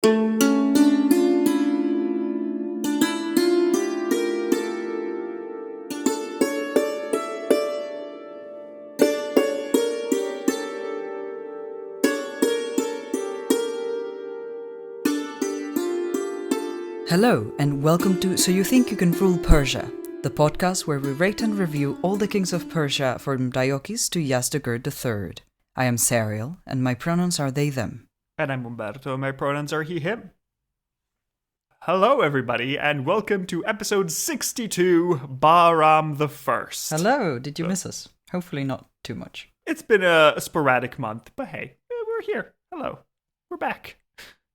Hello, and welcome to So You Think You Can Rule Persia, the podcast where we rate and review all the kings of Persia from Diocles to Yazdegerd III. I am Sariel, and my pronouns are they, them. And I'm Umberto, and my pronouns are he, him. Hello, everybody, and welcome to episode 62, Bahram I. Hello, did you miss us? Hopefully not too much. It's been a sporadic month, but hey, we're here. Hello. We're back.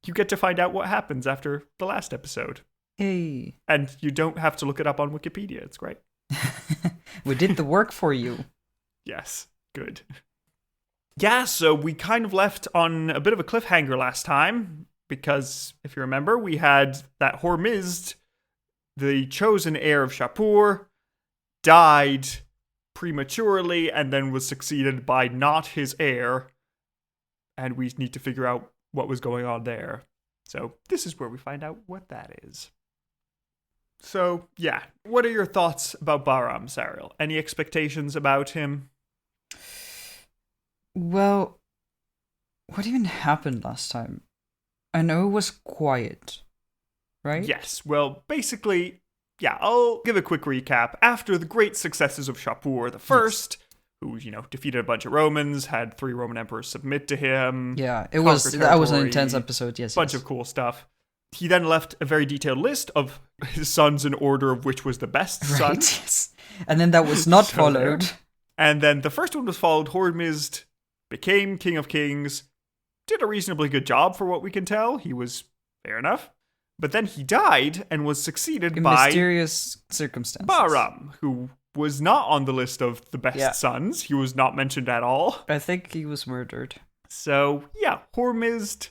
You get to find out what happens after the last episode. Hey. And you don't have to look it up on Wikipedia. It's great. We did the work for you. Yes, good. Yeah, so we kind of left on a bit of a cliffhanger last time, because, if you remember, we had that Hormizd, the chosen heir of Shapur, died prematurely and then was succeeded by not his heir, and we need to figure out what was going on there. So this is where we find out what that is. So, yeah, what are your thoughts about Bahram, Sariel? Any expectations about him? Well, what even happened last time? I know it was quiet, right? Yes, well, basically, yeah, I'll give a quick recap. After the great successes of Shapur I, who, defeated a bunch of Romans, had 3 Roman emperors submit to him. Yeah, that was an intense episode, yes. Bunch of cool stuff. He then left a very detailed list of his sons in order of which was the best son. Yes. And then that was not followed. And then the first one was followed. Hormizd became king of kings, did a reasonably good job for what we can tell. He was fair enough. But then he died and was succeeded in by mysterious circumstances. Bahram, who was not on the list of the best sons. He was not mentioned at all. I think he was murdered. So, yeah, Hormizd,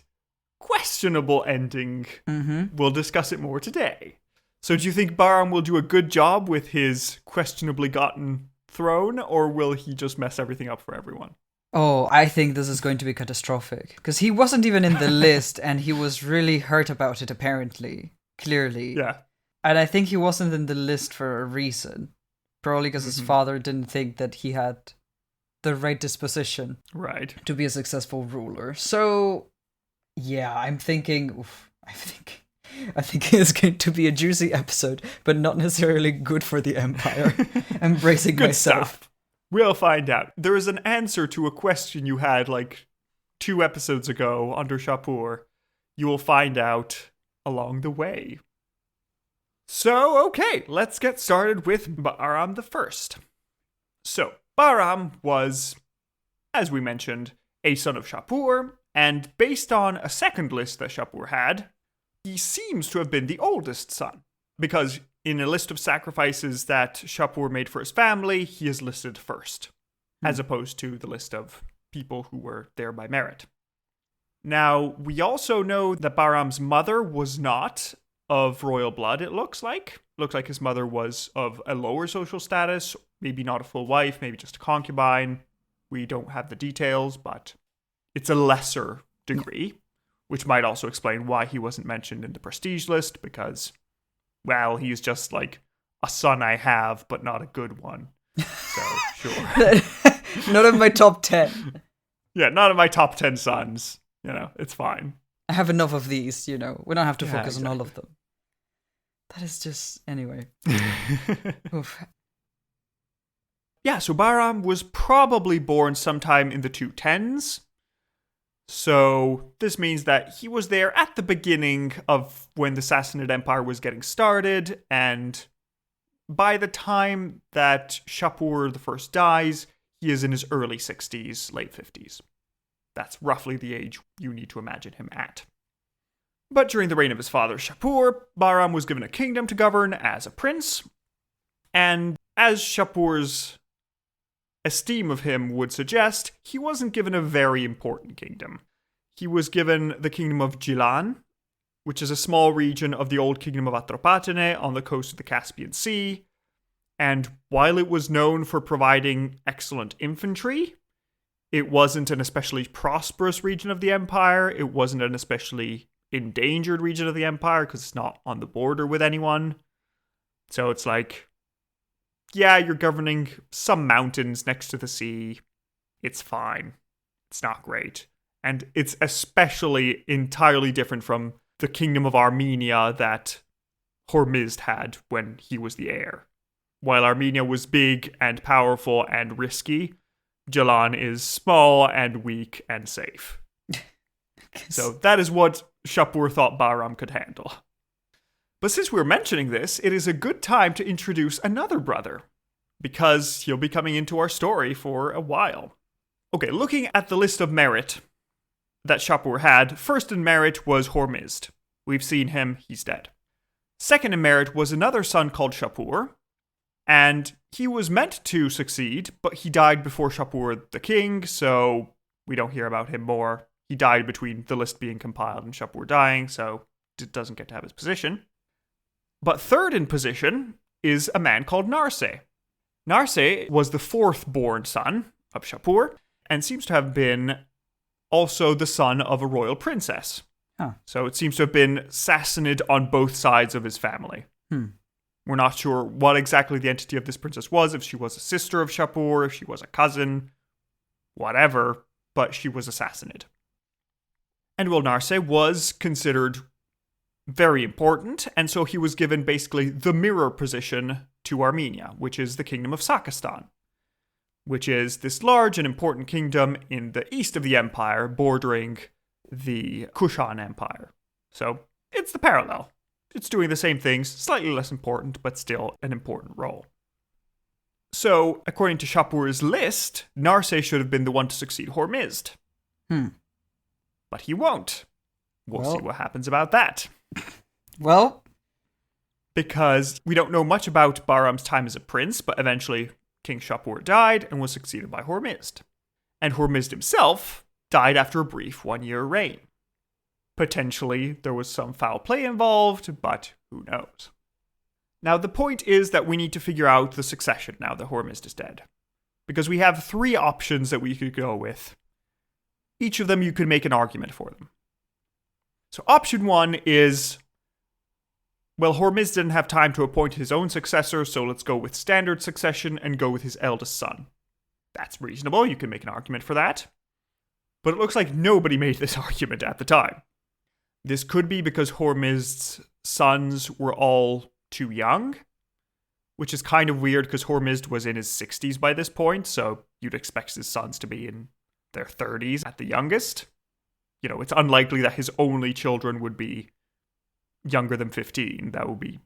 questionable ending. Mm-hmm. We'll discuss it more today. So do you think Bahram will do a good job with his questionably gotten throne, or will he just mess everything up for everyone? Oh, I think this is going to be catastrophic. Because he wasn't even in the list, and he was really hurt about it, apparently. Clearly. Yeah. And I think he wasn't in the list for a reason. Probably because his father didn't think that he had the right disposition to be a successful ruler. So, yeah, I'm thinking, I think it's going to be a juicy episode, but not necessarily good for the Empire. I'm bracing good myself. Stuff. We'll find out. There is an answer to a question you had 2 episodes ago under Shapur. You will find out along the way. So, okay, let's get started with Bahram I. So, Bahram was, as we mentioned, a son of Shapur, and based on a second list that Shapur had, he seems to have been the oldest son, because in a list of sacrifices that Shapur made for his family, he is listed first, as opposed to the list of people who were there by merit. Now, we also know that Bahram's mother was not of royal blood, it looks like. Looks like his mother was of a lower social status, maybe not a full wife, maybe just a concubine. We don't have the details, but it's a lesser degree, which might also explain why he wasn't mentioned in the prestige list, because, well, he's just a son I have, but not a good one. So, sure. Not in my top 10. Yeah, not in my top 10 sons. It's fine. I have enough of these, we don't have to focus on all of them. That is just, anyway. Oof. Yeah, so Bahram was probably born sometime in the 210s. So this means that he was there at the beginning of when the Sassanid Empire was getting started, and by the time that Shapur I dies, he is in his early 60s, late 50s. That's roughly the age you need to imagine him at. But during the reign of his father Shapur, Bahram was given a kingdom to govern as a prince, and as Shapur's esteem of him would suggest, he wasn't given a very important kingdom. He was given the kingdom of Gilan, which is a small region of the old kingdom of Atropatene on the coast of the Caspian Sea, and while it was known for providing excellent infantry, it wasn't an especially prosperous region of the empire. It wasn't an especially endangered region of the empire because it's not on the border with anyone. So it's like, yeah, you're governing some mountains next to the sea. It's fine. It's not great. And it's especially entirely different from the kingdom of Armenia that Hormizd had when he was the heir. While Armenia was big and powerful and risky, Jalan is small and weak and safe. So that is what Shapur thought Bahram could handle. But since we're mentioning this, it is a good time to introduce another brother, because he'll be coming into our story for a while. Okay, looking at the list of merit that Shapur had, first in merit was Hormizd. We've seen him, he's dead. Second in merit was another son called Shapur, and he was meant to succeed, but he died before Shapur the king, so we don't hear about him more. He died between the list being compiled and Shapur dying, so it doesn't get to have his position. But third in position is a man called Narse. Narse was the fourth-born son of Shapur, and seems to have been also the son of a royal princess. Huh. So it seems to have been Sassanid on both sides of his family. We're not sure what exactly the entity of this princess was, if she was a sister of Shapur, if she was a cousin, whatever, but she was a Sassanid. And well, Narse was considered very important, and so he was given basically the mirror position to Armenia, which is the kingdom of Sakistan, which is this large and important kingdom in the east of the empire, bordering the Kushan Empire. So it's the parallel. It's doing the same things, slightly less important, but still an important role. So, according to Shapur's list, Narse should have been the one to succeed Hormizd. But he won't. We'll see what happens about that. Well, because we don't know much about Bahram's time as a prince, but eventually King Shapur died and was succeeded by Hormizd. And Hormizd himself died after a brief 1-year reign. Potentially, there was some foul play involved, but who knows? Now, the point is that we need to figure out the succession now that Hormizd is dead. Because we have 3 options that we could go with. Each of them, you could make an argument for them. So option 1 is, well, Hormizd didn't have time to appoint his own successor, so let's go with standard succession and go with his eldest son. That's reasonable, you can make an argument for that. But it looks like nobody made this argument at the time. This could be because Hormizd's sons were all too young, which is kind of weird because Hormizd was in his 60s by this point, so you'd expect his sons to be in their 30s at the youngest. You know, it's unlikely that his only children would be younger than 15. That would be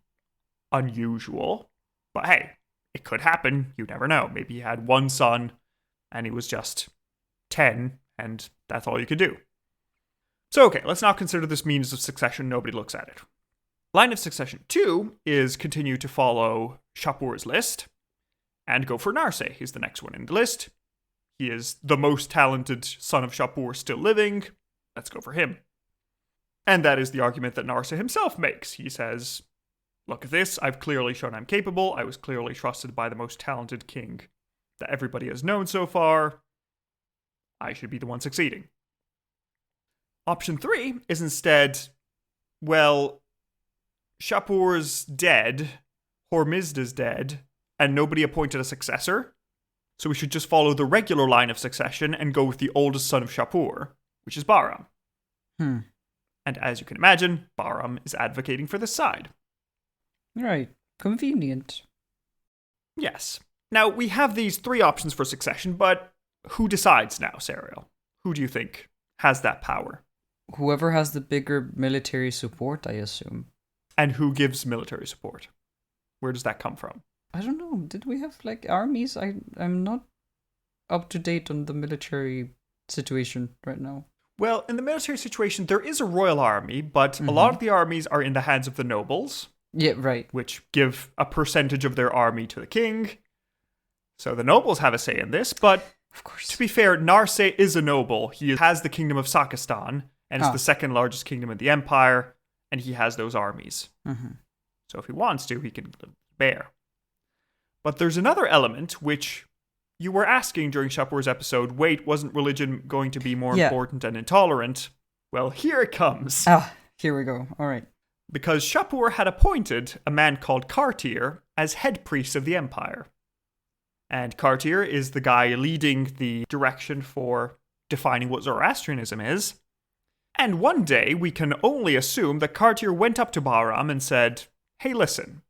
unusual. But hey, it could happen. You never know. Maybe he had one son and he was just 10 and that's all you could do. So okay, let's now consider this means of succession. Nobody looks at it. Line of succession 2 is continue to follow Shapur's list and go for Narse. He's the next one in the list. He is the most talented son of Shapur still living. Let's go for him. And that is the argument that Narse himself makes. He says, look at this, I've clearly shown I'm capable. I was clearly trusted by the most talented king that everybody has known so far. I should be the one succeeding. Option 3 is instead, well, Shapur's dead, Hormizd is dead, and nobody appointed a successor. So we should just follow the regular line of succession and go with the oldest son of Shapur, which is Bahram. And as you can imagine, Bahram is advocating for this side. Right. Convenient. Yes. Now, we have these 3 options for succession, but who decides now, Serial? Who do you think has that power? Whoever has the bigger military support, I assume. And who gives military support? Where does that come from? I don't know. Did we have, armies? I'm not up to date on the military situation right now. Well, in the military situation, there is a royal army, but a lot of the armies are in the hands of the nobles. Yeah, right. Which give a percentage of their army to the king. So the nobles have a say in this, but of course, to be fair, Narse is a noble. He has the kingdom of Sakistan, and it's the second largest kingdom in the empire, and he has those armies. So if he wants to, he can bear. But there's another element which you were asking during Shapur's episode, wait, wasn't religion going to be more important and intolerant? Well, here it comes. Here we go. All right. Because Shapur had appointed a man called Kartir as head priest of the empire. And Kartir is the guy leading the direction for defining what Zoroastrianism is. And one day, we can only assume that Kartir went up to Bahram and said, hey, listen,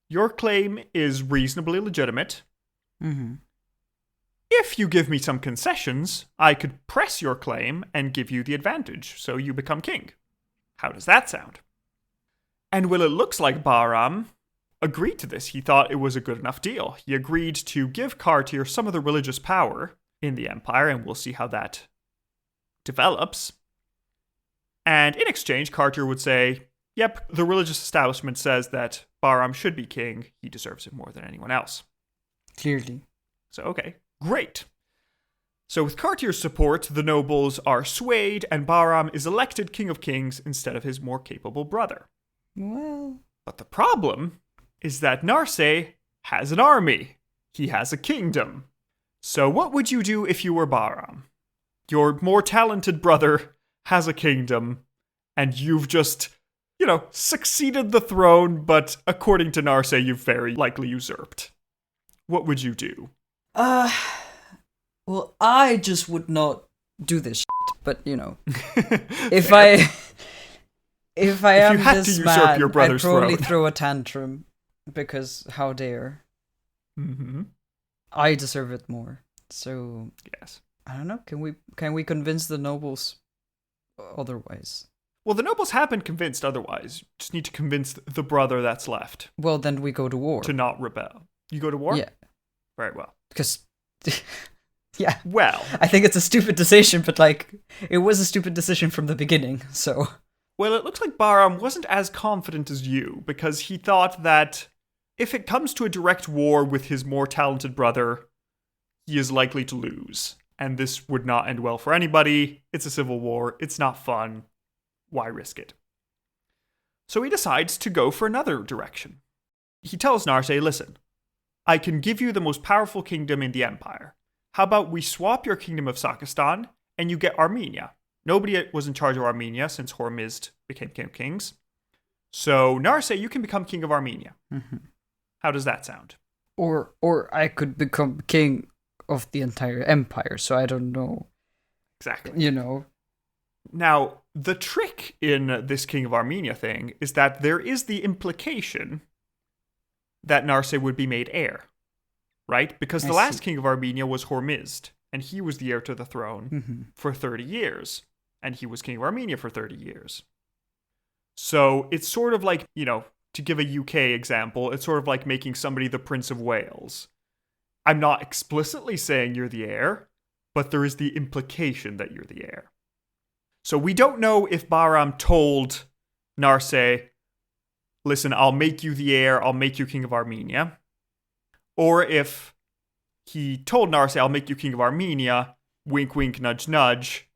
your claim is reasonably legitimate. Mm-hmm. If you give me some concessions, I could press your claim and give you the advantage, so you become king. How does that sound? And well, it looks like Bahram agreed to this. He thought it was a good enough deal. He agreed to give Kartir some of the religious power in the empire, and we'll see how that develops. And in exchange, Kartir would say, yep, the religious establishment says that Bahram should be king. He deserves it more than anyone else. Clearly. So, okay, great. So with Kartir's support, the nobles are swayed, and Bahram is elected king of kings instead of his more capable brother. Well... But the problem is that Narseh has an army. He has a kingdom. So what would you do if you were Bahram? Your more talented brother has a kingdom, and you've just, succeeded the throne, but according to Narseh, you've very likely usurped. What would you do? Well, I just would not do this shit, but, if I am this man, I'd probably throw a tantrum, because how dare. Mm-hmm. I deserve it more. So, yes. I don't know, can we convince the nobles otherwise? Well, the nobles have been convinced otherwise. Just need to convince the brother that's left. Well, then we go to war. To not rebel. You go to war? Yeah. Very well. Because, yeah. Well. I think it's a stupid decision, but, it was a stupid decision from the beginning, so. Well, it looks like Bahram wasn't as confident as you, because he thought that if it comes to a direct war with his more talented brother, he is likely to lose. And this would not end well for anybody. It's a civil war. It's not fun. Why risk it? So he decides to go for another direction. He tells Narseh, listen, I can give you the most powerful kingdom in the empire. How about we swap your kingdom of Sakistan and you get Armenia? Nobody was in charge of Armenia since Hormizd became king of kings. So Narseh, you can become king of Armenia. Mm-hmm. How does that sound? Or I could become king of the entire empire, so I don't know. Exactly. Now, the trick in this King of Armenia thing is that there is the implication that Narseh would be made heir, right? Because the last King of Armenia was Hormizd, and he was the heir to the throne for 30 years, and he was King of Armenia for 30 years. So it's sort of like, to give a UK example, it's sort of like making somebody the Prince of Wales. I'm not explicitly saying you're the heir, but there is the implication that you're the heir. So we don't know if Bahram told Narseh, listen, I'll make you the heir, I'll make you king of Armenia. Or if he told Narseh, I'll make you king of Armenia, wink, wink, nudge, nudge,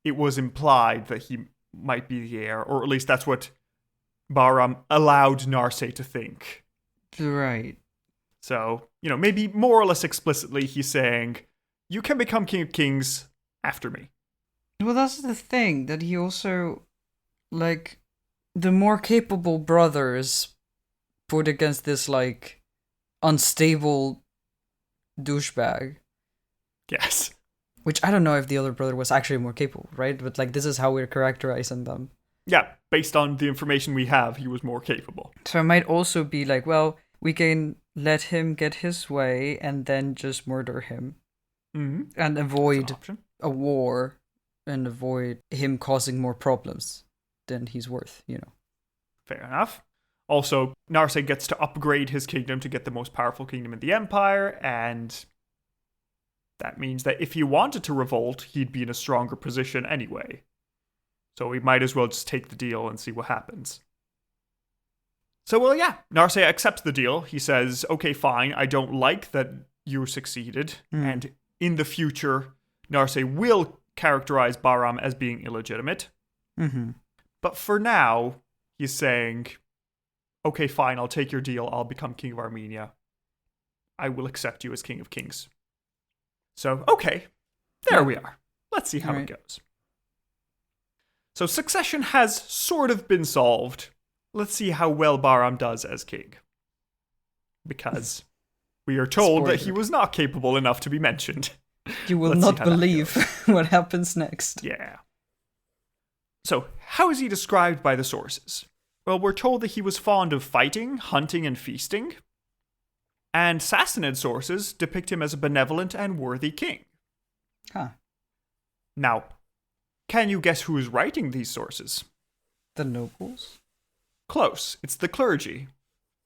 it was implied that he might be the heir, or at least that's what Bahram allowed Narseh to think. Right. So, maybe more or less explicitly, he's saying, you can become king of kings after me. Well, that's the thing, that he also, the more capable brothers put against this, unstable douchebag. Yes. Which I don't know if the other brother was actually more capable, right? But, this is how we're characterizing them. Yeah, based on the information we have, he was more capable. So it might also be we can let him get his way and then just murder him. Mm-hmm. And avoid a war and avoid him causing more problems than he's worth, Fair enough. Also, Narseh gets to upgrade his kingdom to get the most powerful kingdom in the empire, and that means that if he wanted to revolt, he'd be in a stronger position anyway. So we might as well just take the deal and see what happens. So, Narseh accepts the deal. He says, okay, fine, I don't like that you succeeded, and in the future, Narseh will characterize Bahram as being illegitimate. Mm-hmm. But for now, he's saying, okay, fine, I'll take your deal. I'll become king of Armenia. I will accept you as king of kings. So, okay, there we are. Let's see how it goes. So succession has sort of been solved. Let's see how well Bahram does as king. Because we are told that he was not capable enough to be mentioned. You will not believe what happens next. Yeah. So, how is he described by the sources? Well, we're told that he was fond of fighting, hunting, and feasting. And Sassanid sources depict him as a benevolent and worthy king. Huh. Now, can you guess who is writing these sources? The nobles? Close. It's the clergy,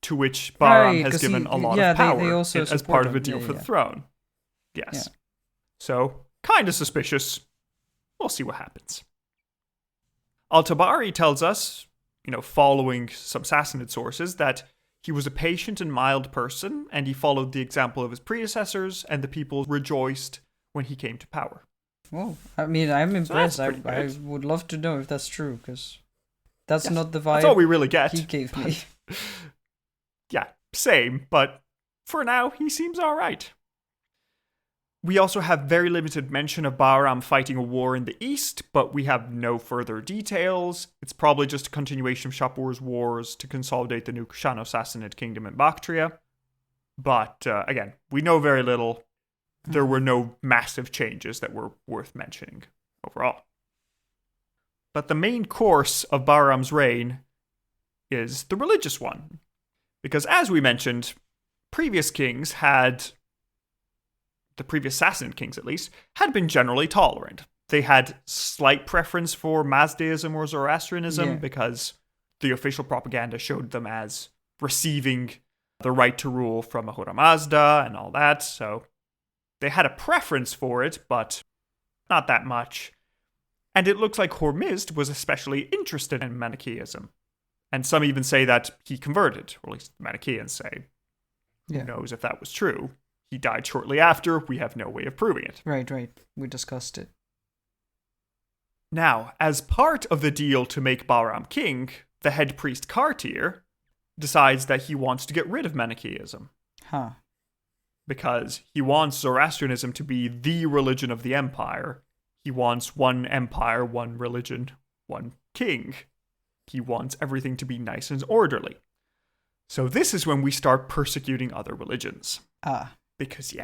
to which Bahram has given a lot of power as part of a deal for the throne. Yes. Yeah. So, kind of suspicious. We'll see what happens. Al-Tabari tells us, following some Sassanid sources, that he was a patient and mild person, and he followed the example of his predecessors, and the people rejoiced when he came to power. Well, I mean, I'm impressed. I would love to know if that's true, because that's not the vibe that's all we really get. He gave me. Yeah, same, but for now, he seems alright. We also have very limited mention of Bahram fighting a war in the east, but we have no further details. It's probably just a continuation of Shapur's wars to consolidate the new Kushano-Sassanid kingdom in Bactria. But again, we know very little. There were no massive changes that were worth mentioning overall. But the main course of Bahram's reign is the religious one. Because as we mentioned, previous kings the previous Sassanid kings at least, had been generally tolerant. They had slight preference for Mazdaism or Zoroastrianism because the official propaganda showed them as receiving the right to rule from Ahura Mazda and all that, so they had a preference for it, but not that much. And it looks like Hormizd was especially interested in Manichaeism. And some even say that he converted, or at least the Manichaeans say. Who knows if that was true? He died shortly after. We have no way of proving it. Right. We discussed it. Now, as part of the deal to make Bahram king, the head priest Kartir decides that he wants to get rid of Manichaeism. Huh. Because he wants Zoroastrianism to be the religion of the empire. He wants one empire, one religion, one king. He wants everything to be nice and orderly. So this is when we start persecuting other religions. Because,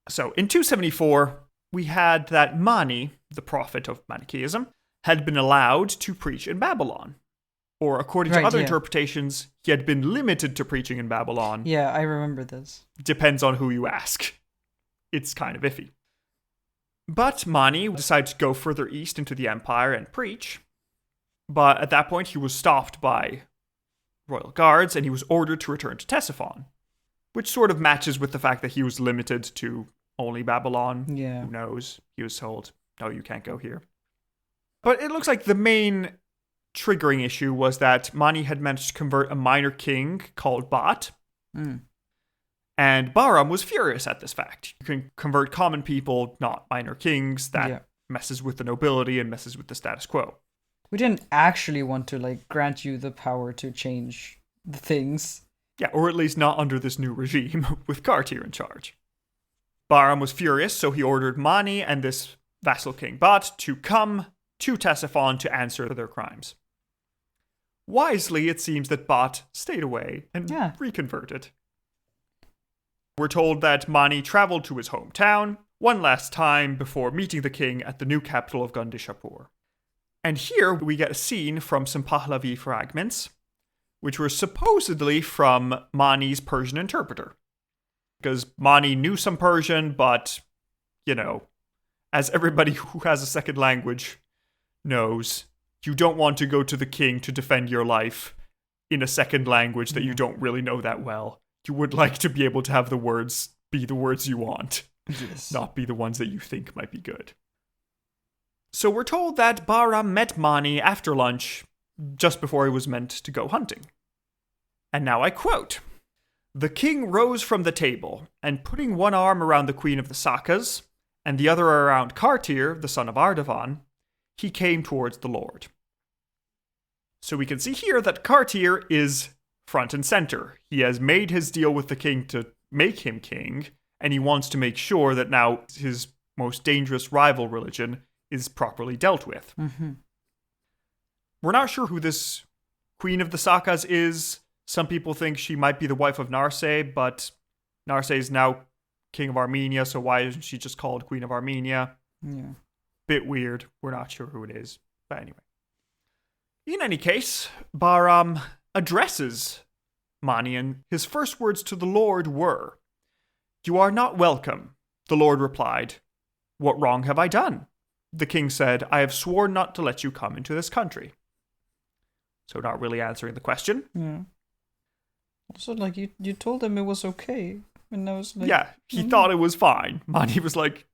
So, in 274, we had that Mani, the prophet of Manichaeism, had been allowed to preach in Babylon. Or, according to other interpretations, he had been limited to preaching in Babylon. Yeah, I remember this. Depends on who you ask. It's kind of iffy. But Mani decided to go further east into the empire and preach. But at that point, he was stopped by royal guards, and he was ordered to return to Ctesiphon. Which sort of matches with the fact that he was limited to only Babylon. Yeah. Who knows? He was told, no, you can't go here. But it looks like the main triggering issue was that Mani had managed to convert a minor king called Bat. And Bahram was furious at this fact. You can convert common people, not minor kings. That messes with the nobility and messes with the status quo. We didn't actually want to, grant you the power to change the things. Yeah, or at least not under this new regime, with Kartir in charge. Bahram was furious, so he ordered Mani and this vassal king Bat to come to Ctesiphon to answer for their crimes. Wisely, it seems that Bat stayed away and reconverted. We're told that Mani traveled to his hometown one last time before meeting the king at the new capital of Gandhishapur. And here we get a scene from some Pahlavi fragments, which were supposedly from Mani's Persian interpreter. Because Mani knew some Persian, but, as everybody who has a second language knows, you don't want to go to the king to defend your life in a second language that you don't really know that well. You would like to be able to have the words be the words you want, not be the ones that you think might be good. So we're told that Bahram met Mani after lunch, just before he was meant to go hunting. And now I quote, "The king rose from the table, and putting one arm around the queen of the Sakas, and the other around Kartir, the son of Ardavan, he came towards the Lord." So we can see here that Kartir is front and center. He has made his deal with the king to make him king, and he wants to make sure that now his most dangerous rival religion is properly dealt with. Mm-hmm. We're not sure who this Queen of the Sakas is. Some people think she might be the wife of Narse, but Narse is now King of Armenia, so why isn't she just called Queen of Armenia? Yeah. Bit weird. We're not sure who it is. But anyway. In any case, Bahram addresses Mani, and his first words to the Lord were, "You are not welcome." The Lord replied, "What wrong have I done?" The king said, "I have sworn not to let you come into this country." So not really answering the question. Yeah. Also, like, you told him it was okay. And I was like... Yeah, he thought it was fine. Mani was like,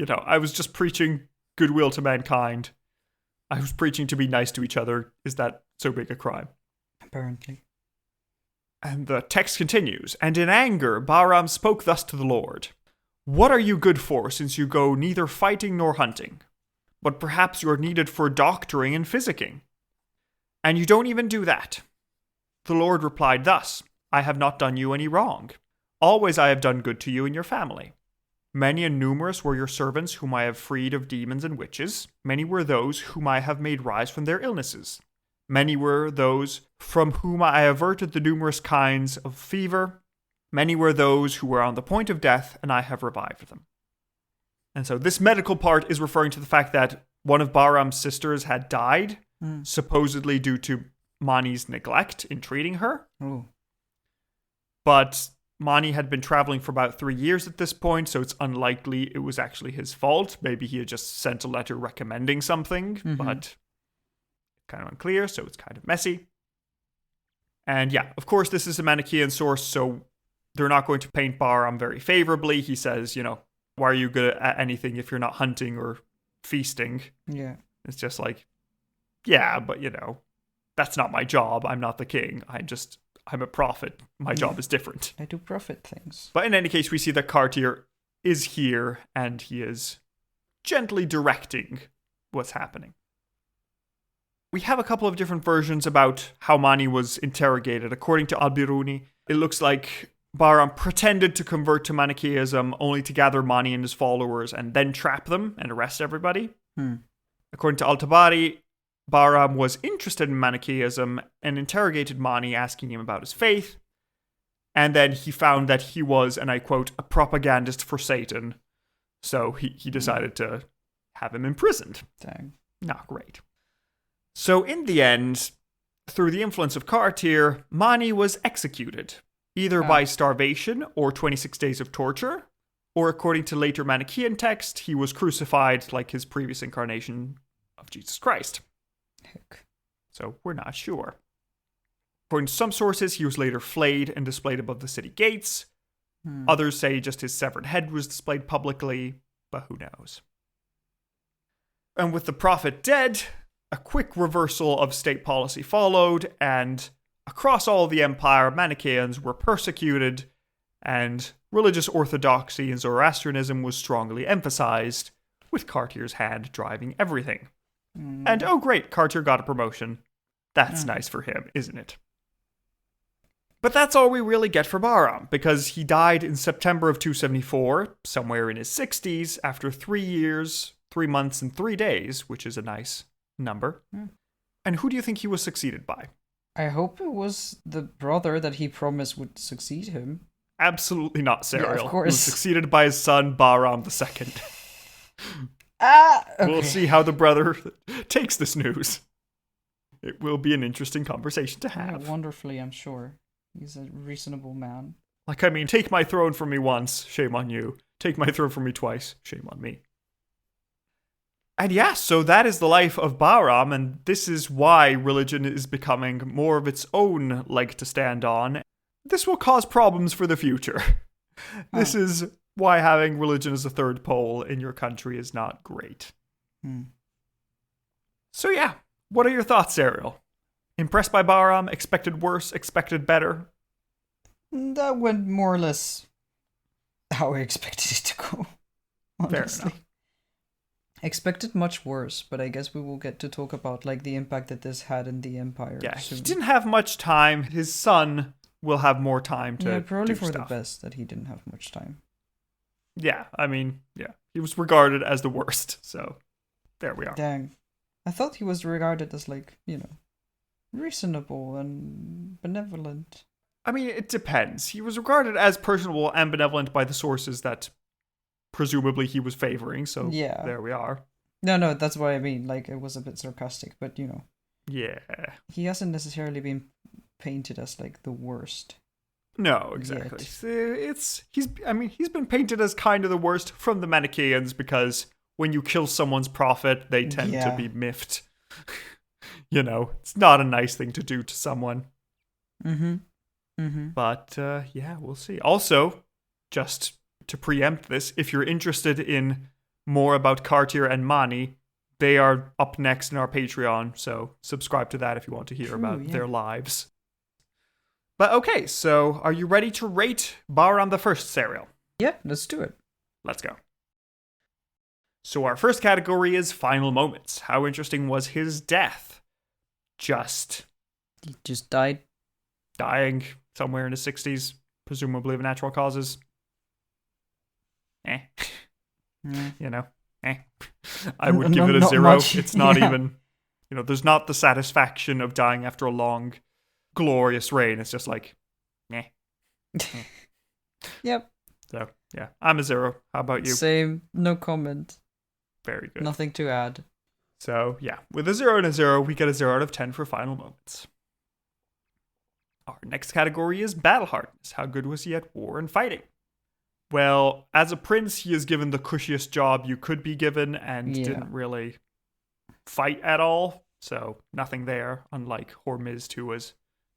I was just preaching goodwill to mankind. I was preaching to be nice to each other. Is that so big a crime? Apparently. And the text continues, "And in anger, Bahram spoke thus to the Lord. What are you good for, since you go neither fighting nor hunting? But perhaps you are needed for doctoring and physicking. And you don't even do that." The Lord replied thus, "I have not done you any wrong. Always I have done good to you and your family. Many and numerous were your servants whom I have freed of demons and witches. Many were those whom I have made rise from their illnesses. Many were those from whom I averted the numerous kinds of fever. Many were those who were on the point of death, and I have revived them." And so this medical part is referring to the fact that one of Bahram's sisters had died, supposedly due to Mani's neglect in treating her. Oh. But Mani had been traveling for about 3 years at this point, so it's unlikely it was actually his fault. Maybe he had just sent a letter recommending something, but kind of unclear, so it's kind of messy. And yeah, of course, this is a Manichaean source, so they're not going to paint Bahram very favorably. He says, why are you good at anything if you're not hunting or feasting? Yeah. It's just like, yeah, but that's not my job. I'm not the king. I'm a prophet. My job is different. I do prophet things. But in any case, we see that Cartier is here and he is gently directing what's happening. We have a couple of different versions about how Mani was interrogated. According to Al-Biruni, it looks like Bahram pretended to convert to Manichaeism only to gather Mani and his followers and then trap them and arrest everybody. According to Al-Tabari, Bahram was interested in Manichaeism and interrogated Mani, asking him about his faith. And then he found that he was, and I quote, "a propagandist for Satan." So he decided to have him imprisoned. Dang. Not great. So in the end, through the influence of Cartier, Mani was executed, either by starvation or 26 days of torture, or according to later Manichaean text, he was crucified like his previous incarnation of Jesus Christ. Heck. So we're not sure. According to some sources, he was later flayed and displayed above the city gates. Others say just his severed head was displayed publicly, but who knows? And with the prophet dead, a quick reversal of state policy followed, and across all the empire, Manichaeans were persecuted, and religious orthodoxy and Zoroastrianism was strongly emphasized, with Cartier's hand driving everything. And oh great, Cartier got a promotion. That's nice for him, isn't it? But that's all we really get for Bahram, because he died in September of 274, somewhere in his 60s, after 3 years, 3 months, and 3 days, which is a nice number. And who do you think he was succeeded by? I hope it was the brother that he promised would succeed him. Absolutely not, Serial. Yeah, of course. He was succeeded by his son, Bahram II. Okay. We'll see how the brother takes this news. It will be an interesting conversation to have. Yeah, wonderfully, I'm sure. He's a reasonable man. Take my throne from me once, shame on you. Take my throne from me twice, shame on me. And yeah, so that is the life of Bahram, and this is why religion is becoming more of its own leg to stand on. This will cause problems for the future. This is why having religion as a third pole in your country is not great. So yeah, what are your thoughts, Ariel? Impressed by Bahram? Expected worse? Expected better? That went more or less how I expected it to go, honestly. Fair enough. Expected much worse, but I guess we will get to talk about the impact that this had in the empire. Yeah, soon. he didn't have much time. His son will have more time to probably do for stuff. the best that he didn't have much time. Yeah, he was regarded as the worst, so there we are. Dang. I thought he was regarded as, like, reasonable and benevolent. I mean, it depends. He was regarded as personable and benevolent by the sources that presumably he was favoring, so yeah. There we are. No, that's what I mean. Like, it was a bit sarcastic, but, Yeah. He hasn't necessarily been painted as, like, the worst. No, exactly. He's been painted as kind of the worst from the Manichaeans because when you kill someone's prophet, they tend to be miffed. It's not a nice thing to do to someone. But, we'll see. Also, just to preempt this, if you're interested in more about Cartier and Mani, they are up next in our Patreon, so subscribe to that if you want to hear about their lives. But okay, so are you ready to rate Bahram I, Serial? Yeah, let's do it. Let's go. So our first category is final moments. How interesting was his death? He just died. Dying somewhere in his 60s, presumably of natural causes. I would give it a 0. Much. It's not even, there's not the satisfaction of dying after a long, glorious reign. It's just like, Yep. So, yeah, I'm a 0. How about you? Same, no comment. Very good. Nothing to add. So, yeah, with a 0 and a 0, we get a 0 out of 10 for final moments. Our next category is battle hardness. How good was he at war and fighting? Well, as a prince, he is given the cushiest job you could be given and didn't really fight at all. So nothing there, unlike Hormizd, who was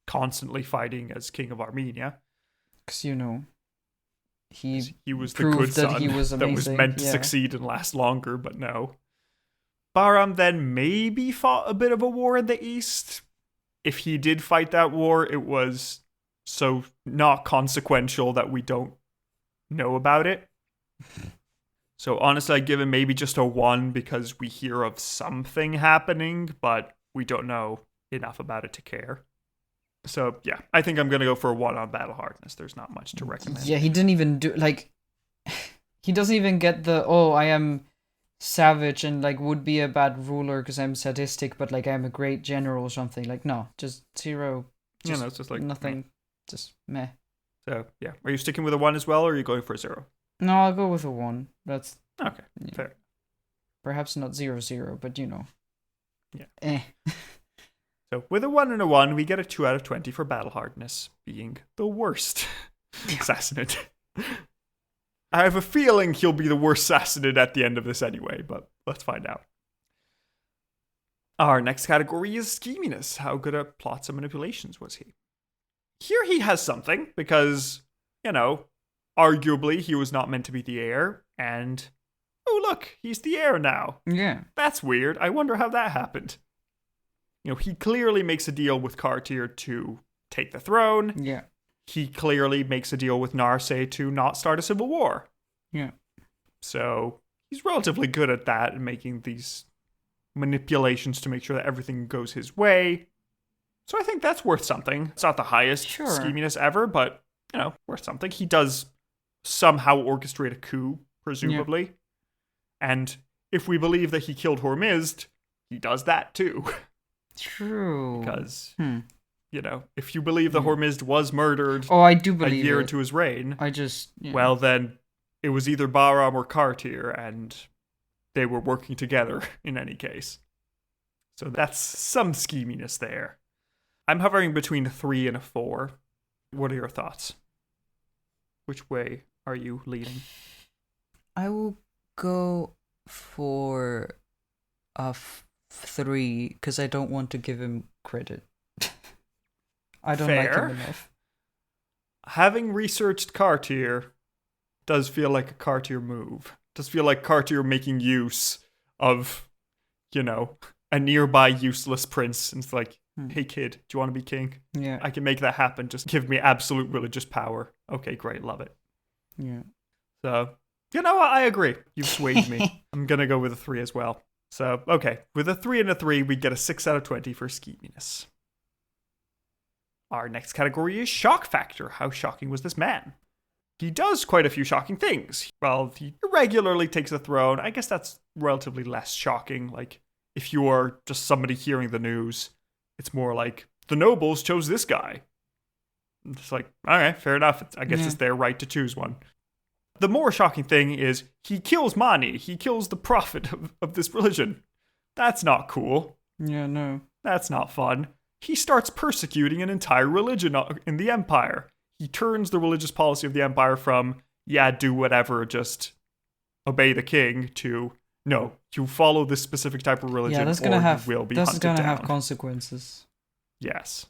constantly fighting as king of Armenia. Because, he was the good son that was meant to succeed and last longer, but no. Bahram then maybe fought a bit of a war in the east. If he did fight that war, it was so not consequential that we don't know about it. So honestly, I'd give him maybe just a 1 because we hear of something happening, but we don't know enough about it to care. So yeah, I think I'm going to go for a 1 on battle hardness. There's not much to recommend. Yeah, he didn't even do, he doesn't even get I am savage and, would be a bad ruler because I'm sadistic, but, I'm a great general or something. No, just 0. It's just nothing. Meh. Just meh. So, yeah. Are you sticking with a 1 as well, or are you going for a 0? No, I'll go with a 1. That's... Okay, fair. Perhaps not 0, but Yeah. So, with a 1 and a 1, we get a 2 out of 20 for battle hardness, being the worst Sassanid. I have a feeling he'll be the worst Sassanid at the end of this anyway, but let's find out. Our next category is scheminess. How good at plots and manipulations was he? Here he has something, because, arguably he was not meant to be the heir, and, oh look, he's the heir now. Yeah. That's weird. I wonder how that happened. He clearly makes a deal with Cartier to take the throne. Yeah. He clearly makes a deal with Narseh to not start a civil war. Yeah. So he's relatively good at that and making these manipulations to make sure that everything goes his way. So I think that's worth something. It's not the highest scheminess ever, but, worth something. He does somehow orchestrate a coup, presumably. Yeah. And if we believe that he killed Hormizd, he does that too. True. Because... if you believe that Hormizd was murdered I do believe a year into his reign, yeah. Well, then it was either Bahram or Cartier, and they were working together in any case. So that's some scheminess there. I'm hovering between a 3 and a 4. What are your thoughts? Which way are you leaning? I will go for a 3 because I don't want to give him credit. I don't like him enough. Having researched Cartier does feel like a Cartier move. Does feel like Cartier making use of, a nearby useless prince. And it's like, hey kid, do you want to be king? Yeah. I can make that happen. Just give me absolute religious power. Okay, great, love it. Yeah. So, what? I agree. You've swayed me. I'm going to go with a 3 as well. So, okay. With a 3 and a 3, we get a 6 out of 20 for scheminess. Our next category is shock factor. How shocking was this man? He does quite a few shocking things. Well, he irregularly takes the throne. I guess that's relatively less shocking. Like, if you're just somebody hearing the news, it's more like, the nobles chose this guy. It's like, okay, fair enough. I guess it's their right to choose one. The more shocking thing is he kills Mani. He kills the prophet of this religion. That's not cool. Yeah, no. That's not fun. He starts persecuting an entire religion in the empire. He turns the religious policy of the empire from, do whatever, just obey the king, to, no, you follow this specific type of religion, you will be hunted down. That's going to have consequences. Yes.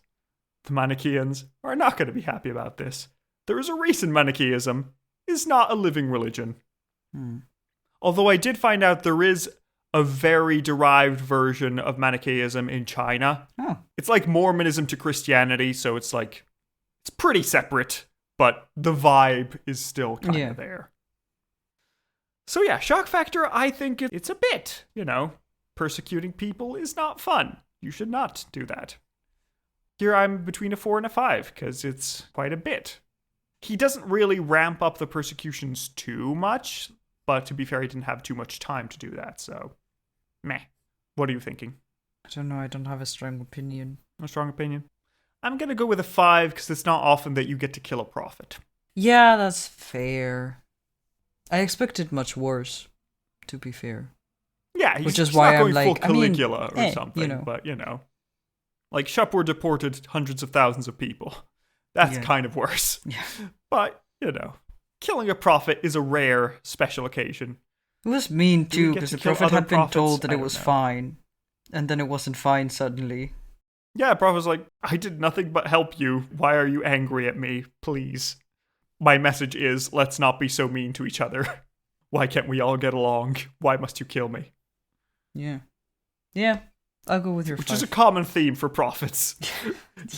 The Manichaeans are not going to be happy about this. There is a reason Manichaeism is not a living religion. Although I did find out there is a very derived version of Manichaeism in China. Oh. It's like Mormonism to Christianity, so it's like, it's pretty separate, but the vibe is still kind of there. So yeah, shock factor, I think it's a bit, persecuting people is not fun. You should not do that. Here I'm between a 4 and a 5, because it's quite a bit. He doesn't really ramp up the persecutions too much, but to be fair, he didn't have too much time to do that, so meh. What are you thinking? I don't know, I don't have a strong opinion. A strong opinion? I'm gonna go with a 5, because it's not often that you get to kill a prophet. Yeah, that's fair. I expected much worse, to be fair. Yeah, which is why I'm like, full Caligula or something, but like Shapur deported hundreds of thousands of people. That's kind of worse. Yeah. But, killing a prophet is a rare special occasion. It was mean too, because the prophet had been told that it was fine. And then it wasn't fine suddenly. Yeah, the prophet was like, I did nothing but help you. Why are you angry at me? Please. My message is, let's not be so mean to each other. Why can't we all get along? Why must you kill me? Yeah. Yeah, I'll go with your 5. Which is a common theme for prophets.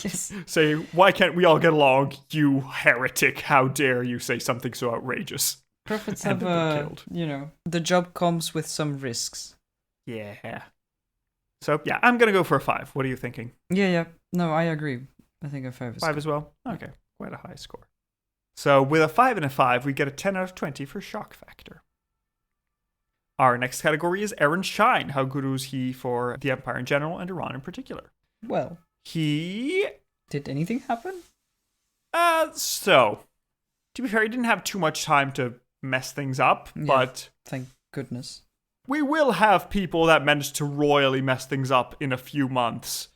Yes. Say, why can't we all get along? You heretic, how dare you say something so outrageous? Prophets have the job comes with some risks. Yeah. So, yeah, I'm going to go for a 5. What are you thinking? Yeah. No, I agree. I think a 5 is 5 good. As well? Okay, quite a high score. So, with a 5 and a 5, we get a 10 out of 20 for shock factor. Our next category is Aaron's shine. How good was he for the Empire in general and Iran in particular? Well, did anything happen? So, to be fair, he didn't have too much time to mess things up, but thank goodness. We will have people that manage to royally mess things up in a few months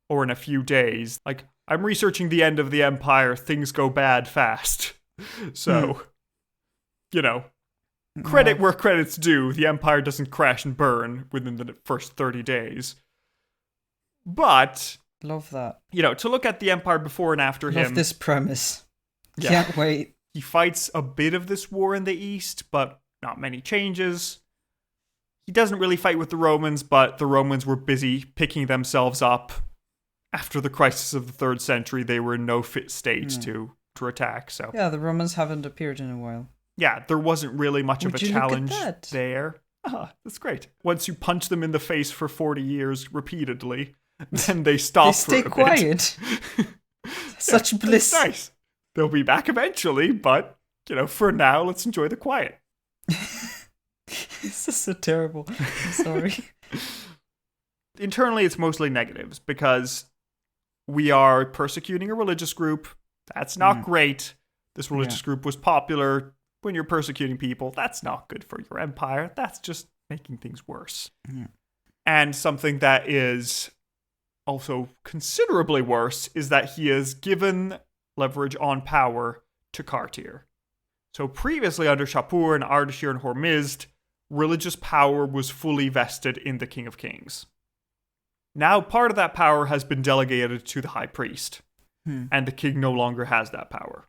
or in a few days. Like, I'm researching the end of the Empire, things go bad fast. So, credit where credit's due. The Empire doesn't crash and burn within the first 30 days. But love that. To look at the Empire before and after him. Love this premise. Yeah. Can't wait. He fights a bit of this war in the East, but not many changes. He doesn't really fight with the Romans, but the Romans were busy picking themselves up. After the crisis of the 3rd century, they were in no fit state to attack. So yeah, the Romans haven't appeared in a while. Yeah, there wasn't really much of a challenge there. That's great. Once you punch them in the face for 40 years repeatedly, then they stop. They stay quiet. Such bliss. That's nice. They'll be back eventually, but for now, let's enjoy the quiet. This is so terrible. I'm sorry. Internally, it's mostly negatives because we are persecuting a religious group. That's not great. This religious group was popular. When you're persecuting people, that's not good for your empire. That's just making things worse. And something that is also considerably worse is that he has given leverage on power to Kartir. So previously under Shapur and Ardashir and Hormizd, religious power was fully vested in the King of Kings. Now part of that power has been delegated to the High Priest, and the king no longer has that power.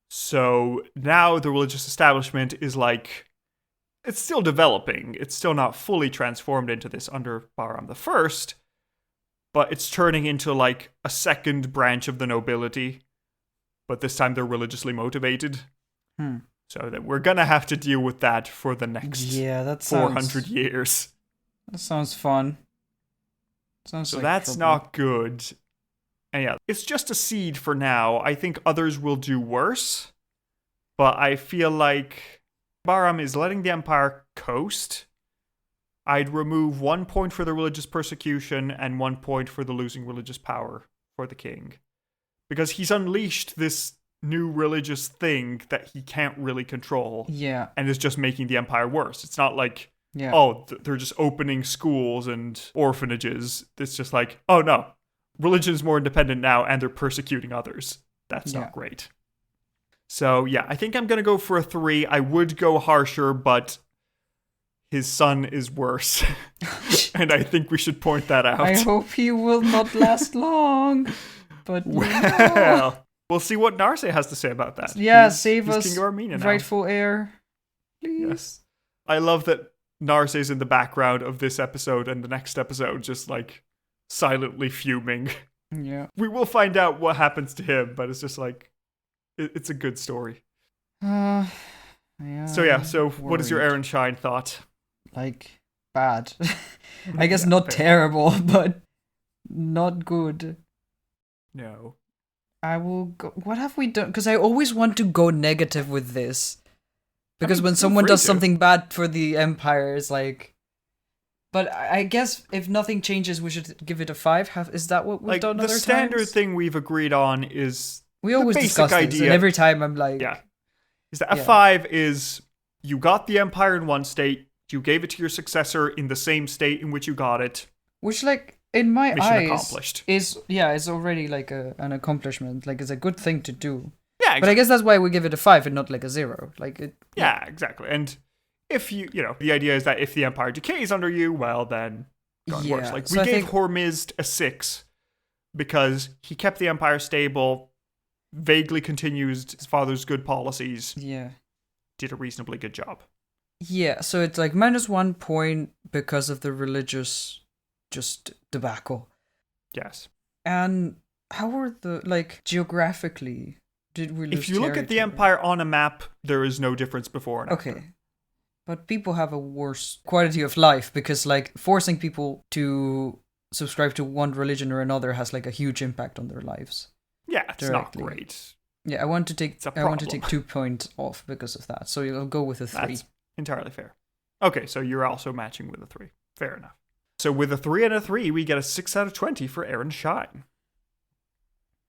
So now the religious establishment is like, it's still developing. It's still not fully transformed into this under Bahram I, but it's turning into like a second branch of the nobility. But this time they're religiously motivated. So that we're going to have to deal with that for the next 400 years. That sounds fun. So that's not good. And yeah, it's just a seed for now. I think others will do worse. But I feel like Bahram is letting the Empire coast. I'd remove 1 point for the religious persecution and 1 point for the losing religious power for the king. Because he's unleashed this new religious thing that he can't really control. Yeah. And is just making the empire worse. It's not like, they're just opening schools and orphanages. It's just like, oh no, religion is more independent now and they're persecuting others. That's not great. So yeah, I think I'm going to go for a 3. I would go harsher, but his son is worse. And I think we should point that out. I hope he will not last long. But well, we'll see what Narse has to say about that. Yeah, save us, King of Armenia now. rightful heir. Please. Yes. I love that Narse's in the background of this episode and the next episode, just like silently fuming. Yeah. We will find out what happens to him, but it's just like, it's a good story. Yeah. So what is your Aaron Shine thought? Like, bad. I guess not terrible, but not good. No. I will go. What have we done? Because I always want to go negative with this. Because when someone does something bad for the Empire, it's like. But I guess if nothing changes, we should give it a 5. Is that what we've done other times? The standard thing we've agreed on is we always discuss this, and every time I'm like... Yeah. Is that a 5 is you got the Empire in one state, you gave it to your successor in the same state in which you got it. Which, like, in my eyes, accomplished. is already like an accomplishment. Like, it's a good thing to do. Yeah, exactly. But I guess that's why we give it a 5 and not like a 0. Like it. Yeah, exactly. And if the idea is that if the Empire decays under you, well, then gone worse. Like, we gave Hormizd a 6 because he kept the Empire stable, vaguely continues his father's good policies. Yeah. Did a reasonably good job. Yeah, so it's like -1 point because of the religious just debacle. Yes. And how were geographically, did we lose If you look at the Empire on a map, there is no difference before and after. Okay. But people have a worse quality of life because, like, forcing people to subscribe to one religion or another has, like, a huge impact on their lives. Yeah, it's directly. not great. Yeah, I want to take 2 points off because of that. So you'll go with a 3. That's entirely fair. Okay, so you're also matching with a 3. Fair enough. So with a 3 and a 3, we get a 6 out of 20 for Aaron Shine.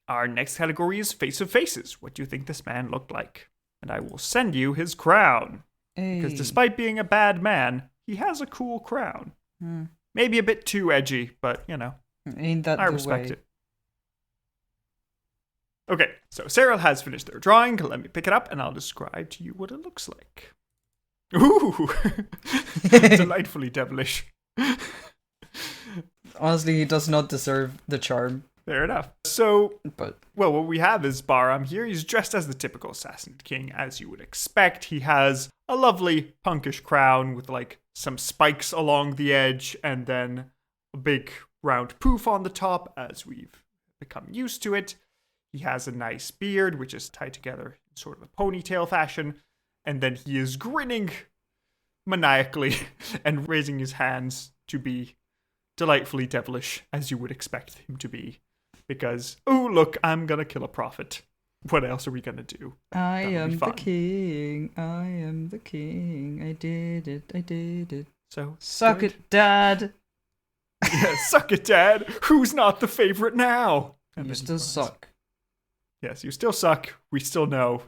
Our next category is Face of Faces. What do you think this man looked like? And I will send you his crown. Because despite being a bad man, he has a cool crown. Maybe a bit too edgy, but, Ain't that I respect it. Okay, so Serial has finished their drawing. Let me pick it up, and I'll describe to you what it looks like. Ooh! Delightfully devilish. Honestly, he does not deserve the charm. Fair enough. So, what we have is Bahram here. He's dressed as the typical assassin king, as you would expect. He has a lovely punkish crown with, like, some spikes along the edge, and then a big round poof on the top, as we've become used to it. He has a nice beard, which is tied together in sort of a ponytail fashion, and then he is grinning maniacally and raising his hands to be delightfully devilish, as you would expect him to be. Because, oh, look, I'm gonna kill a prophet. What else are we gonna do? I am the king. I am the king. I did it. So suck it, Dad. Yeah, suck it, Dad. Who's not the favorite now? You still suck. Yes, you still suck. We still know.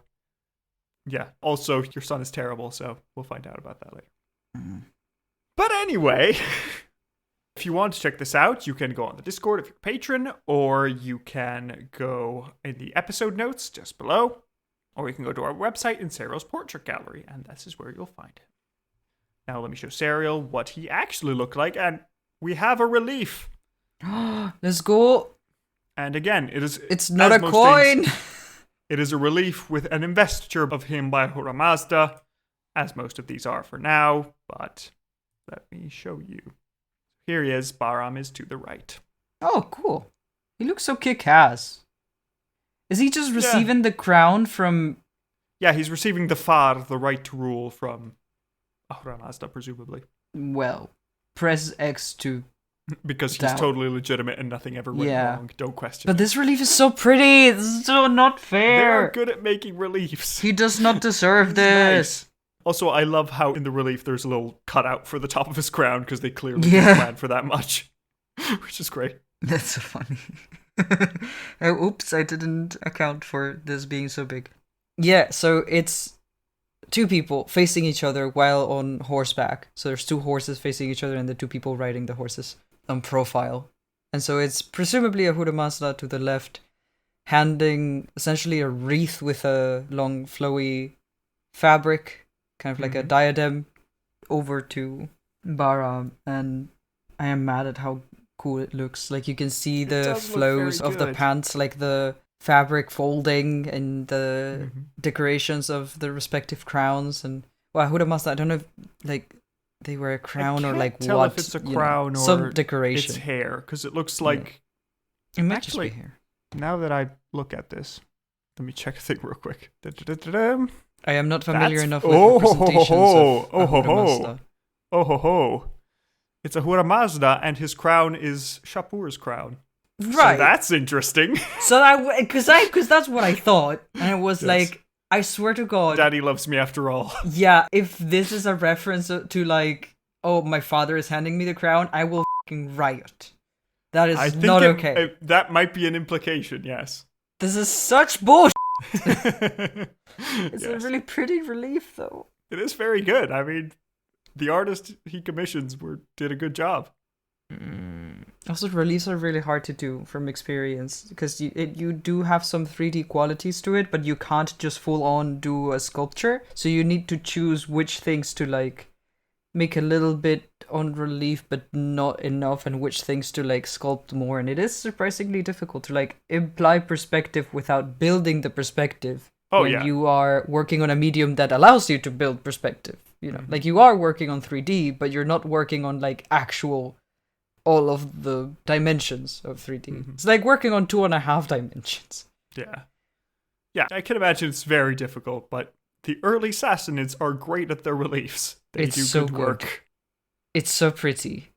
Yeah, also, your son is terrible, so we'll find out about that later. But anyway... If you want to check this out, you can go on the Discord if you're a patron, or you can go in the episode notes just below, or you can go to our website in Serial's Portrait Gallery, and this is where you'll find it. Now let me show Serial what he actually looked like, and we have a relief. Let's go. And again, it's not a coin. It is a relief with an investiture of him by Bahram Mazda, as most of these are for now, but let me show you. Here he is. Bahram is to the right. Oh, cool. He looks so kick-ass. Is he just receiving the crown from... Yeah, he's receiving the far, the right to rule from Bahram Mazda, presumably. Well, press X to... Because he's totally legitimate and nothing ever went wrong. Don't question But this relief is so pretty. It's so not fair. They are good at making reliefs. He does not deserve this. Nice. Also, I love how in the relief there's a little cutout for the top of his crown because they clearly didn't plan for that much, which is great. That's so funny. Oh, oops, I didn't account for this being so big. Yeah, so it's two people facing each other while on horseback. So there's two horses facing each other and the two people riding the horses on profile. And so it's presumably Ahura Mazda to the left, handing essentially a wreath with a long flowy fabric, kind of like a diadem, over to Bahram. And I am mad at how cool it looks. Like you can see the flows of the pants, like the fabric folding and the decorations of the respective crowns. And Ahura Mazda, I don't know if like they wear a crown or like tell what. If it's a crown or some decoration. It's hair, because it looks like. It might just be hair. Now that I look at this, let me check a thing real quick. I am not familiar enough with representations of Ahura Mazda. Oh ho ho! It's Ahura Mazda, and his crown is Shapur's crown. Right. So that's interesting. So because that's what I thought, and it was like, I swear to God, Daddy loves me after all. Yeah, if this is a reference to like, oh, my father is handing me the crown, I will fucking riot. That is not okay. That might be an implication. Yes. This is such bullshit. It's a really pretty relief, though. It is very good. I mean, the artist he commissions did a good job. Also, reliefs are really hard to do from experience because you do have some 3D qualities to it, but you can't just full on do a sculpture. So you need to choose which things to like make a little bit on relief, but not enough, and which things to like sculpt more. And it is surprisingly difficult to like imply perspective without building the perspective. When you are working on a medium that allows you to build perspective. You know, like you are working on 3D, but you're not working on like actual all of the dimensions of 3D. It's like working on 2.5 dimensions. Yeah, I can imagine it's very difficult, but the early Sassanids are great at their reliefs. They do so good work. It's so pretty.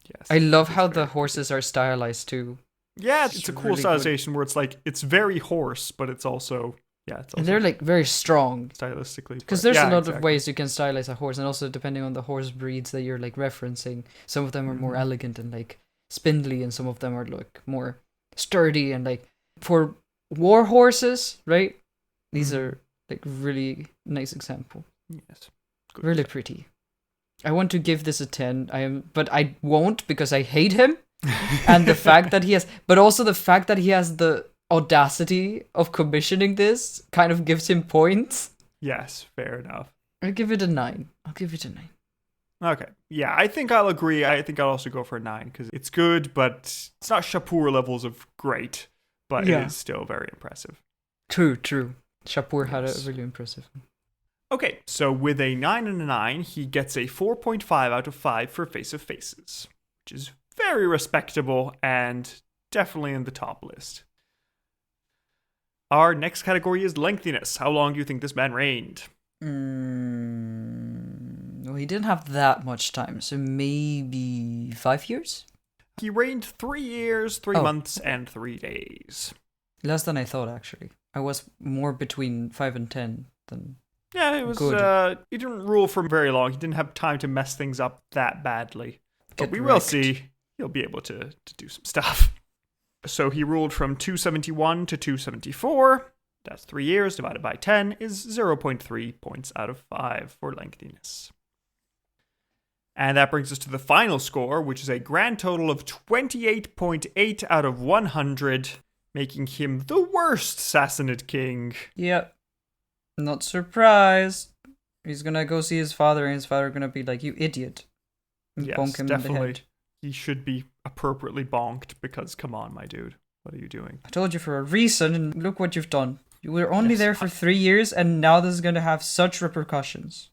Yes, I love how the horses are stylized too. Yeah, it's a cool really stylization where it's like, it's very horse, but it's also... Yeah, it's also and they're like very strong stylistically, because there's a lot of ways you can stylize a horse, and also depending on the horse breeds that you're like referencing, some of them are more elegant and like spindly, and some of them are like more sturdy and like for war horses, right? These are like really nice example. Yes, good really stuff. Pretty. I want to give this a 10. But I won't because I hate him, and the fact that he has, but also the fact that he has the audacity of commissioning this kind of gives him points. Yes, fair enough. I'll give it a 9. Okay. Yeah, I think I'll agree. I think I'll also go for a 9 because it's good, but it's not Shapur levels of great, but it is still very impressive. True. Shapur had a really impressive one. Okay, so with a 9 and a 9, he gets a 4.5 out of 5 for Face of Faces, which is very respectable and definitely in the top list. Our next category is lengthiness. How long do you think this man reigned? Well, he didn't have that much time, so maybe 5 years? He reigned 3 years, 3 months, and 3 days. Less than I thought, actually. I was more between 5 and 10 than... Yeah, it was good. He didn't rule for very long. He didn't have time to mess things up that badly. But we will see. He'll be able to do some stuff. So he ruled from 271 to 274. That's 3 years divided by 10 is 0.3 points out of 5 for lengthiness. And that brings us to the final score, which is a grand total of 28.8 out of 100, making him the worst Sassanid king. Yep. Not surprised. He's gonna go see his father, and his father gonna be like, "You idiot." And yes, bonk him definitely. In the head. He should be appropriately bonked because, come on, my dude. What are you doing? I told you for a reason, and look what you've done. You were only there for 3 years, and now this is going to have such repercussions.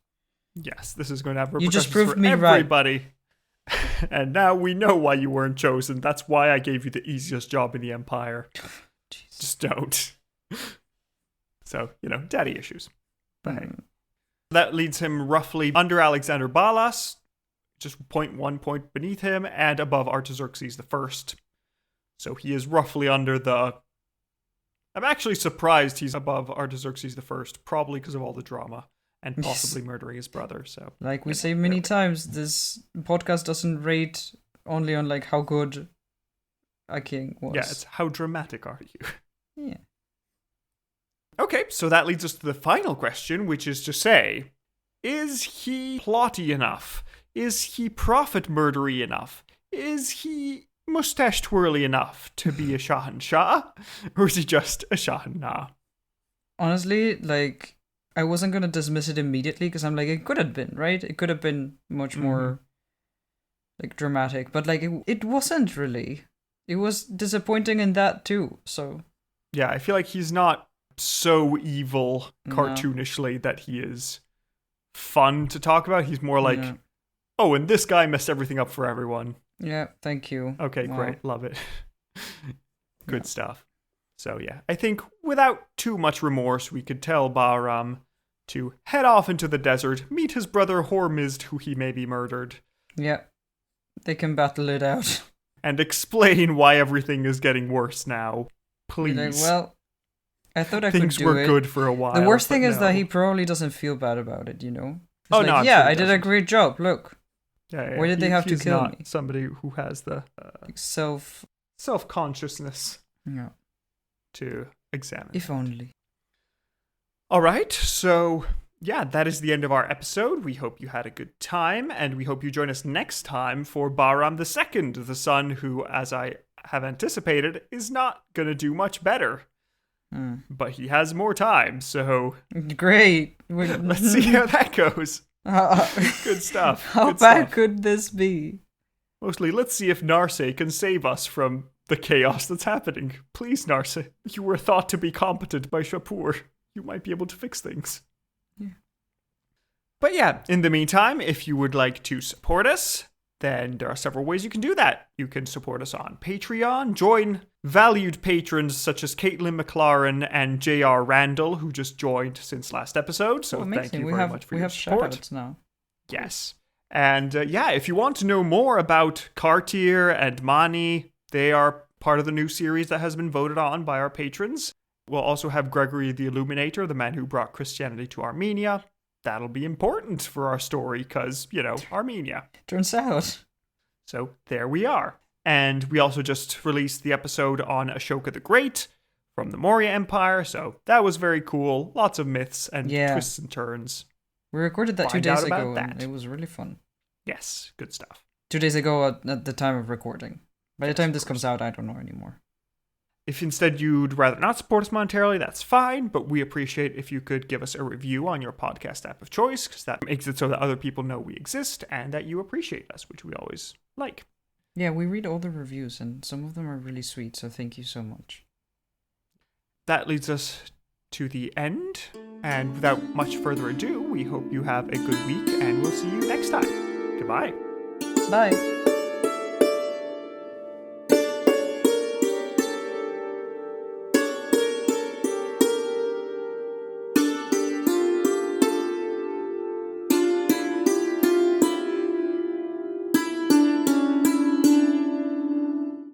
Yes, this is going to have repercussions you just proved for me everybody. Right. And now we know why you weren't chosen. That's why I gave you the easiest job in the Empire. Just don't. So, daddy issues. But hey. That leads him roughly under Alexander Balas, just 0.1 point beneath him, and above Artaxerxes I. So he is roughly under the... I'm actually surprised he's above Artaxerxes I, probably because of all the drama. and possibly murdering his brother. So, like we say many times, this podcast doesn't rate only on like how good a king was. Yeah, it's how dramatic are you? Yeah. Okay, so that leads us to the final question, which is to say, is he plotty enough? Is he prophet murdery enough? Is he mustache twirly enough to be a Shahanshah? Or is he just a Shahanah? Honestly, like, I wasn't going to dismiss it immediately because I'm like, it could have been, right? It could have been much more, like, dramatic. But, like, it wasn't really. It was disappointing in that, too, so. Yeah, I feel like he's not so evil cartoonishly that he is fun to talk about. He's more like, oh, and this guy messed everything up for everyone. Yeah, thank you. Okay, great. Love it. Good stuff. So yeah, I think without too much remorse, we could tell Bahram to head off into the desert, meet his brother Hormizd, who he may be murdered. Yeah, they can battle it out. And explain why everything is getting worse now. Please. Like, well, I thought I could do it. Things were good for a while. The worst thing is that he probably doesn't feel bad about it, you know? It's no, like, yeah, I did a great job, look. Yeah. Why did they have to kill me? Somebody who has the self-consciousness to examine. If only. All right, so yeah, that is the end of our episode. We hope you had a good time, and we hope you join us next time for Bahram II, the son who, as I have anticipated, is not going to do much better. But he has more time, so... Great! Let's see how that goes. Good stuff. How bad could this be? Mostly, let's see if Narse can save us from the chaos that's happening. Please, Narse. You were thought to be competent by Shapur. You might be able to fix things. Yeah. But yeah, in the meantime, if you would like to support us, then there are several ways you can do that. You can support us on Patreon, join valued patrons such as Caitlin McLaren and J.R. Randall, who just joined since last episode. So thank you very much for your support. We have shoutouts now. Yes. And yeah, if you want to know more about Kartir and Mani, they are part of the new series that has been voted on by our patrons. We'll also have Gregory the Illuminator, the man who brought Christianity to Armenia. That'll be important for our story because, Armenia. Turns out. So there we are. And we also just released the episode on Ashoka the Great from the Maurya Empire. So that was very cool. Lots of myths and twists and turns. We recorded that 2 days ago and it was really fun. Yes, good stuff. 2 days ago at the time of recording. By the time this comes out, I don't know anymore. If instead you'd rather not support us monetarily, that's fine, but we appreciate if you could give us a review on your podcast app of choice, because that makes it so that other people know we exist and that you appreciate us, which we always like. Yeah, we read all the reviews, and some of them are really sweet, so thank you so much. That leads us to the end, and without much further ado, we hope you have a good week, and we'll see you next time. Goodbye. Bye.